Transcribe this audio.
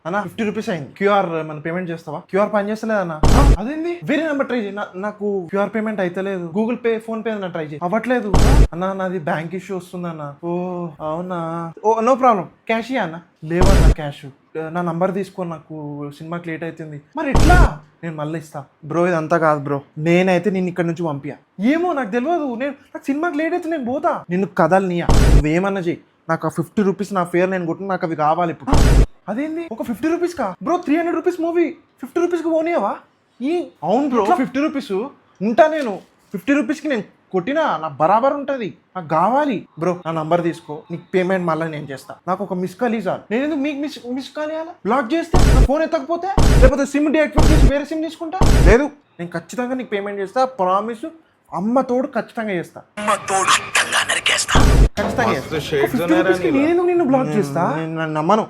అన్న 50 రూపీస్ అయింది. క్యూఆర్ మన పేమెంట్ చేస్తావా? క్యూఆర్ పని చేస్తలేదు అన్న. అదేంది? వేరే నెంబర్ ట్రై చేయి. నాకు క్యూఆర్ పేమెంట్ అయితలేదు. గూగుల్ పే, ఫోన్ పే అన్న ట్రై చేయి. అవ్వట్లేదు అన్న. నాది బ్యాంక్ ఇష్యూ వస్తుంది అన్న. ఓ అవునా? Oh no problem. క్యాష్ ఇయ్య అన్న. లేవన్నా క్యాష్. నా నంబర్ తీసుకో, నాకు సినిమాకి లేట్ అవుతుంది. మరి ఎట్లా? నేను మళ్ళీ ఇస్తా. బ్రో ఇదంతా కాదు బ్రో, నేనైతే నిన్ను ఇక్కడ నుంచి పంపియా. ఏమో నాకు తెలియదు. నాకు సినిమాకి లేట్ అయితే నేను పోతా. నిన్ను కథలు నీయా, నువ్వేమన్నా చెయ్యి. నాకు ఆ 50 రూపీస్ నా ఫేర్ నేను కొట్టిన, నాకు అవి కావాలి ఇప్పుడు. అదేంది ఒక 50 రూపీస్ కా బ్రో? 300 రూపీస్ మూవీ 50 రూపీస్కి పోనీయవా? అవును బ్రో, 50 రూపీస్ ఉంటా నేను. 50 రూపీస్కి నేను కొట్టినా నా బరాబర్ ఉంటుంది. నాకు కావాలి బ్రో. నా నంబర్ తీసుకో, నీకు పేమెంట్ మళ్ళీ నేను చేస్తా. నాకు ఒక మిస్ కాల్ ఇవ్వాలి. నేను ఎందుకు మీకు మిస్ కాల్ ఇవ్వాలి? బ్లాక్ చేస్తే నా ఫోన్ ఎత్తకపోతే, లేకపోతే సిమ్ డీయాక్టివేట్ చేసి వేరే సిమ్ తీసుకుంటా. లేదు, నేను ఖచ్చితంగా నీకు పేమెంట్ చేస్తా. ప్రామిస్. అమ్మ తోడు ఖచ్చితంగా చేస్తా. ఖచ్చితంగా చేస్తా. 50 రూపీస్కి నేను నిన్ను బ్లాక్ చేస్తా? నేను నమ్మను.